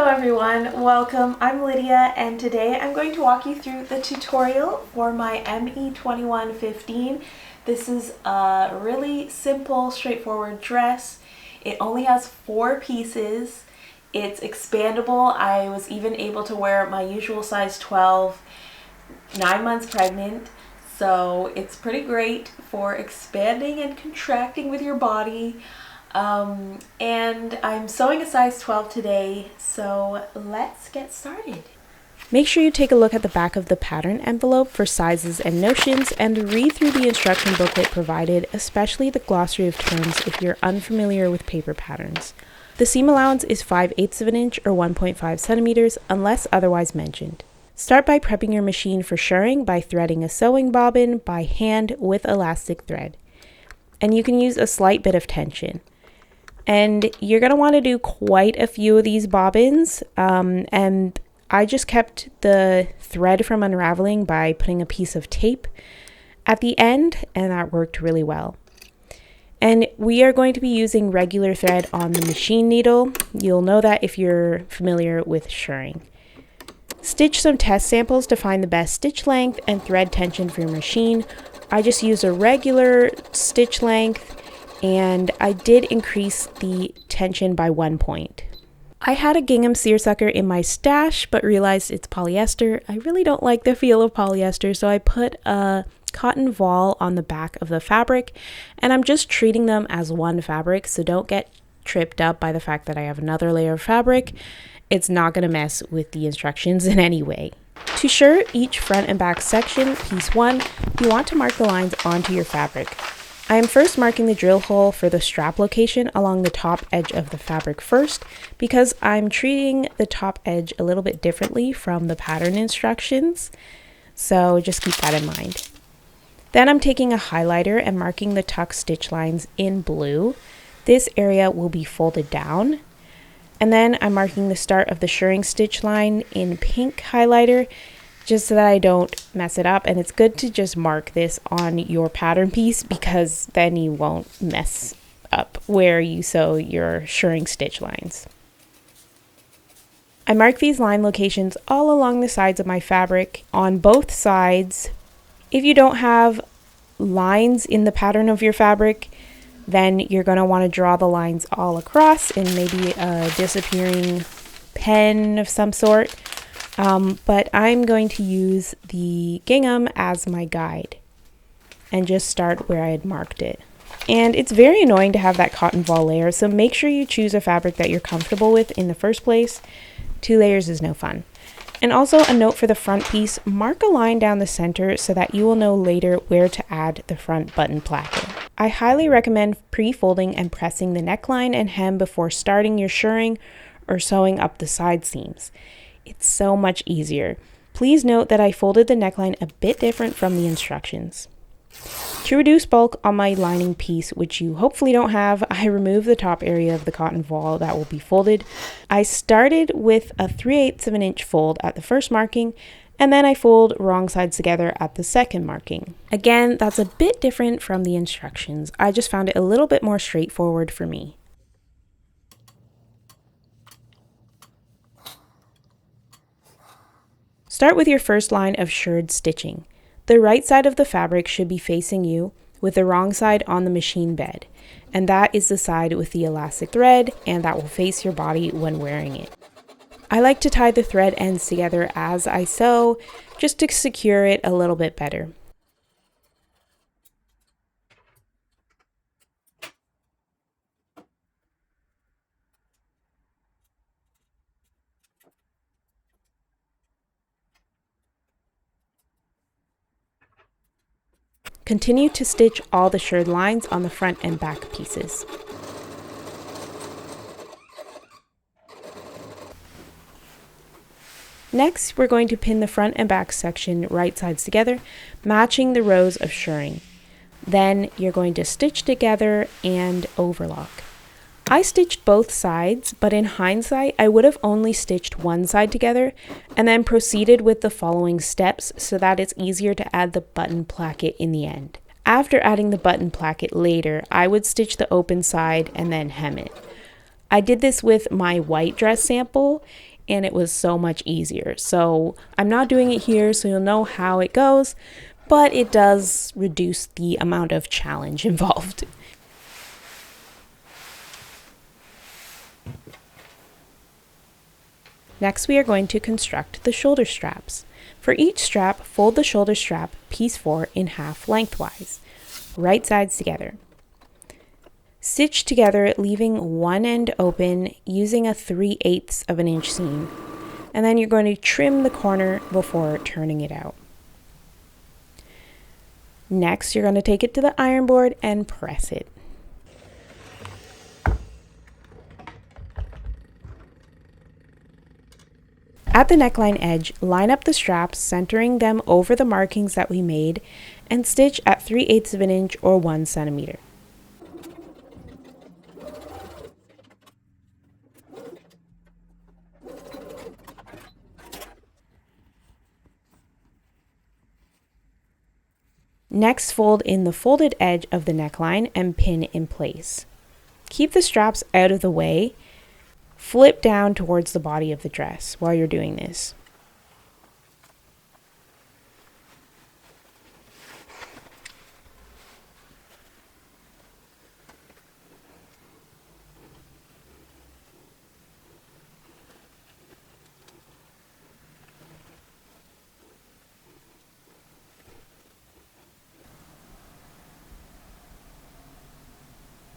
everyone, welcome. I'm Lydia and today I'm going to walk you through the tutorial for my ME2115. This is a really simple, straightforward dress. It only has 4 pieces. It's expandable. I was even able to wear my usual size 12, 9 months pregnant. So it's pretty great for expanding and contracting with your body. And I'm sewing a size 12 today, so let's get started. Make sure you take a look at the back of the pattern envelope for sizes and notions and read through the instruction booklet provided, especially the glossary of terms if you're unfamiliar with paper patterns. The seam allowance is 5/8 of an inch or 1.5 centimeters unless otherwise mentioned. Start by prepping your machine for shirring by threading a sewing bobbin by hand with elastic thread. And you can use a slight bit of tension. And you're going to want to do quite a few of these bobbins. And I just kept the thread from unraveling by putting a piece of tape at the end, and that worked really well. And we are going to be using regular thread on the machine needle. You'll know that if you're familiar with shirring. Stitch some test samples to find the best stitch length and thread tension for your machine. I just used a regular stitch length, and I did increase the tension by 1 point. I had a gingham seersucker in my stash, but realized it's polyester. I really don't like the feel of polyester, so I put a cotton voile on the back of the fabric, and I'm just treating them as one fabric, so don't get tripped up by the fact that I have another layer of fabric. It's not going to mess with the instructions in any way. To shirr each front and back section, piece 1, you want to mark the lines onto your fabric. I am first marking the drill hole for the strap location along the top edge of the fabric first because I'm treating the top edge a little bit differently from the pattern instructions, so just keep that in mind. Then I'm taking a highlighter and marking the tuck stitch lines in blue. This area will be folded down. And then I'm marking the start of the shirring stitch line in pink highlighter just so that I don't mess it up. And it's good to just mark this on your pattern piece because then you won't mess up where you sew your shirring stitch lines. I mark these line locations all along the sides of my fabric on both sides. If you don't have lines in the pattern of your fabric, then you're going to want to draw the lines all across in maybe a disappearing pen of some sort. But I'm going to use the gingham as my guide and just start where I had marked it. And it's very annoying to have that cotton voile layer, so make sure you choose a fabric that you're comfortable with in the first place. 2 layers is no fun. And also a note for the front piece, mark a line down the center so that you will know later where to add the front button placket. I highly recommend pre-folding and pressing the neckline and hem before starting your shirring or sewing up the side seams. It's so much easier. Please note that I folded the neckline a bit different from the instructions. To reduce bulk on my lining piece, which you hopefully don't have, I removed the top area of the cotton voile that will be folded. I started with a 3/8 of an inch fold at the first marking, and then I fold wrong sides together at the second marking. Again, that's a bit different from the instructions. I just found it a little bit more straightforward for me. Start with your first line of shirred stitching. The right side of the fabric should be facing you with the wrong side on the machine bed, and that is the side with the elastic thread, and that will face your body when wearing it. I like to tie the thread ends together as I sew just to secure it a little bit better. Continue to stitch all the shirred lines on the front and back pieces. Next, we're going to pin the front and back section right sides together, matching the rows of shirring. Then you're going to stitch together and overlock. I stitched both sides, but in hindsight, I would have only stitched one side together and then proceeded with the following steps so that it's easier to add the button placket in the end. After adding the button placket later, I would stitch the open side and then hem it. I did this with my white dress sample, and it was so much easier. So I'm not doing it here so you'll know how it goes, but it does reduce the amount of challenge involved. Next, we are going to construct the shoulder straps. For each strap, fold the shoulder strap piece 4 in half lengthwise, right sides together. Stitch together, leaving one end open using a 3/8 of an inch seam, and then you're going to trim the corner before turning it out. Next, you're going to take it to the iron board and press it. At the neckline edge, line up the straps, centering them over the markings that we made, and stitch at 3/8 of an inch or 1 centimeter. Next, fold in the folded edge of the neckline and pin in place. Keep the straps out of the way. Flip down towards the body of the dress while you're doing this.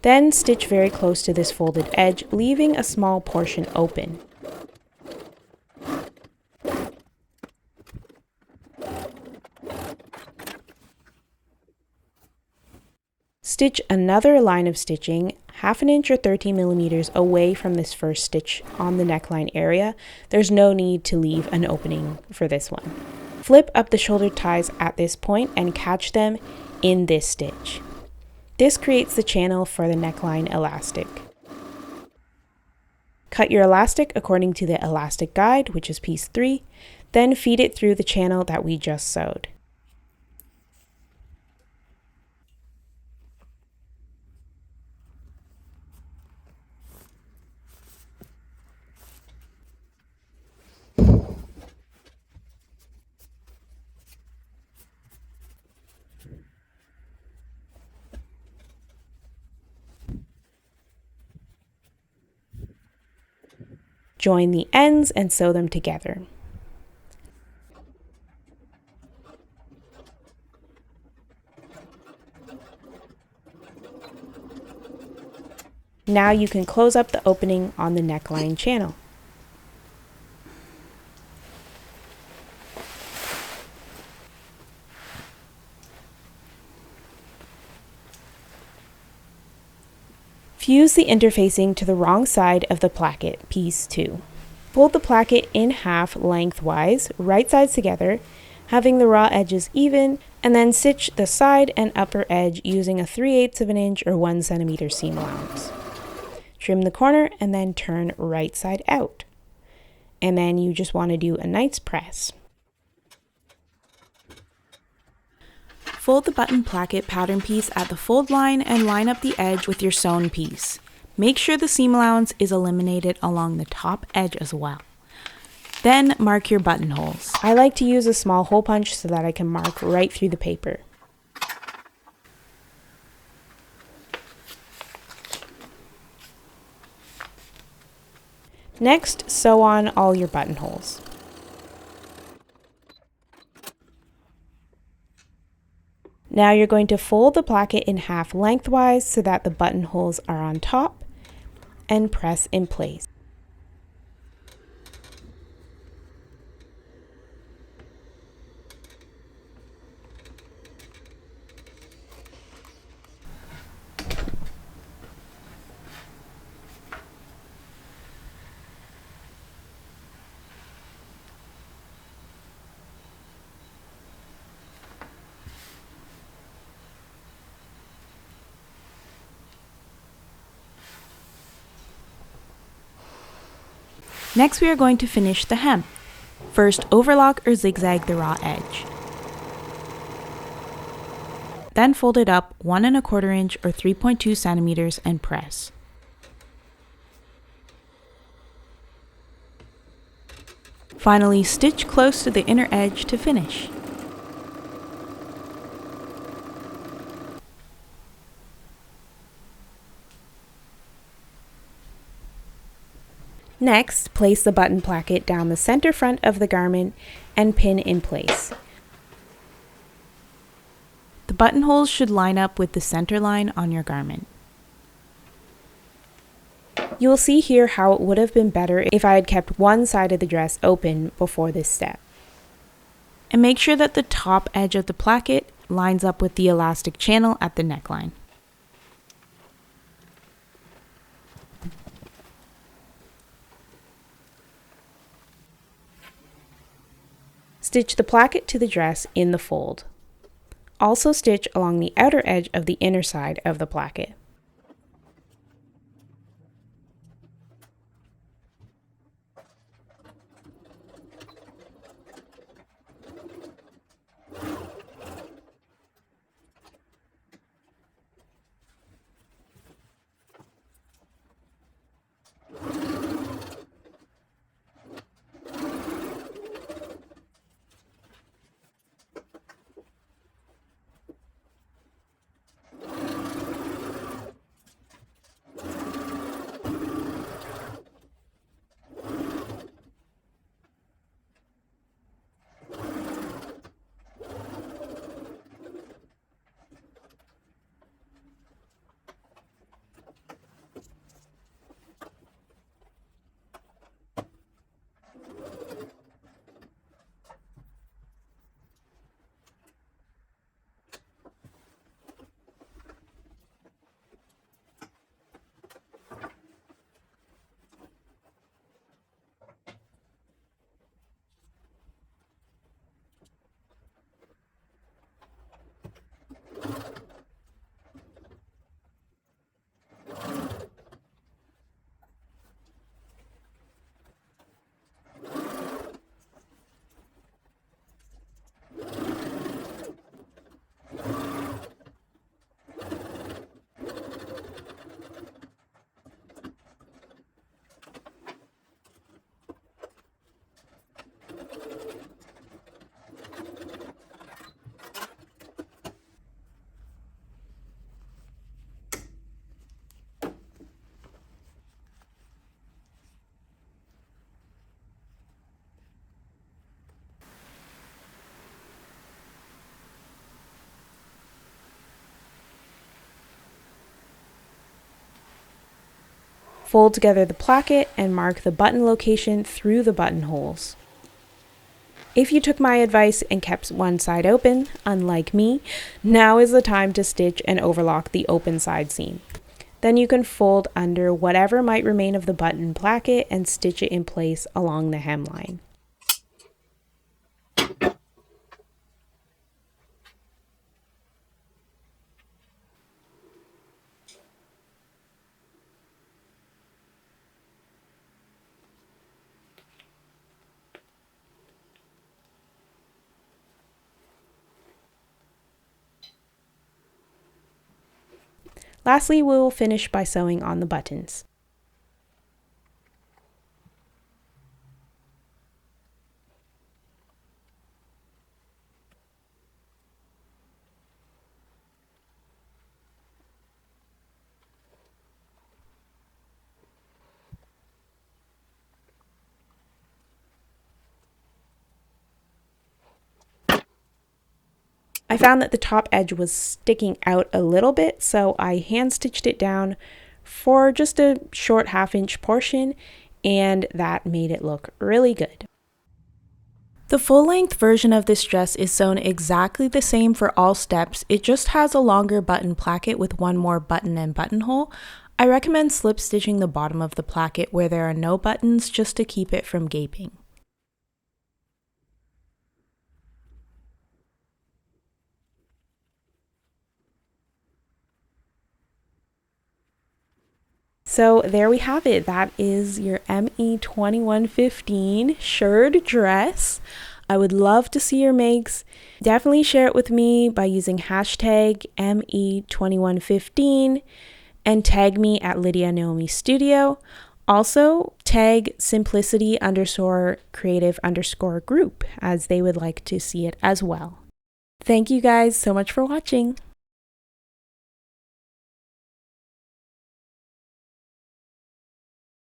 Then stitch very close to this folded edge, leaving a small portion open. Stitch another line of stitching, 1/2 inch or 13 millimeters away from this first stitch on the neckline area. There's no need to leave an opening for this one. Flip up the shoulder ties at this point and catch them in this stitch. This creates the channel for the neckline elastic. Cut your elastic according to the elastic guide, which is piece 3, then feed it through the channel that we just sewed. Join the ends and sew them together. Now you can close up the opening on the neckline channel. Fuse the interfacing to the wrong side of the placket, piece 2. Fold the placket in half lengthwise, right sides together, having the raw edges even, and then stitch the side and upper edge using a 3/8 of an inch or 1 centimeter seam allowance. Trim the corner and then turn right side out. And then you just want to do a nice press. Fold the button placket pattern piece at the fold line and line up the edge with your sewn piece. Make sure the seam allowance is eliminated along the top edge as well. Then mark your buttonholes. I like to use a small hole punch so that I can mark right through the paper. Next, sew on all your buttonholes. Now you're going to fold the placket in half lengthwise so that the buttonholes are on top and press in place. Next, we are going to finish the hem. First, overlock or zigzag the raw edge. Then fold it up 1 1/4 inch or 3.2 centimeters and press. Finally, stitch close to the inner edge to finish. Next, place the button placket down the center front of the garment and pin in place. The buttonholes should line up with the center line on your garment. You will see here how it would have been better if I had kept one side of the dress open before this step. And make sure that the top edge of the placket lines up with the elastic channel at the neckline. Stitch the placket to the dress in the fold. Also stitch along the outer edge of the inner side of the placket. Fold together the placket and mark the button location through the buttonholes. If you took my advice and kept one side open, unlike me, now is the time to stitch and overlock the open side seam. Then you can fold under whatever might remain of the button placket and stitch it in place along the hemline. Lastly, we will finish by sewing on the buttons. I found that the top edge was sticking out a little bit, so I hand stitched it down for just a short half-inch portion, and that made it look really good. The full-length version of this dress is sewn exactly the same for all steps. It just has a longer button placket with one more button and buttonhole. I recommend slip stitching the bottom of the placket where there are no buttons just to keep it from gaping. So there we have it. That is your ME2115 shirred dress. I would love to see your makes. Definitely share it with me by using hashtag ME2115 and tag me at Lydia Know Me Studio. Also, tag simplicity_creative_group as they would like to see it as well. Thank you guys so much for watching.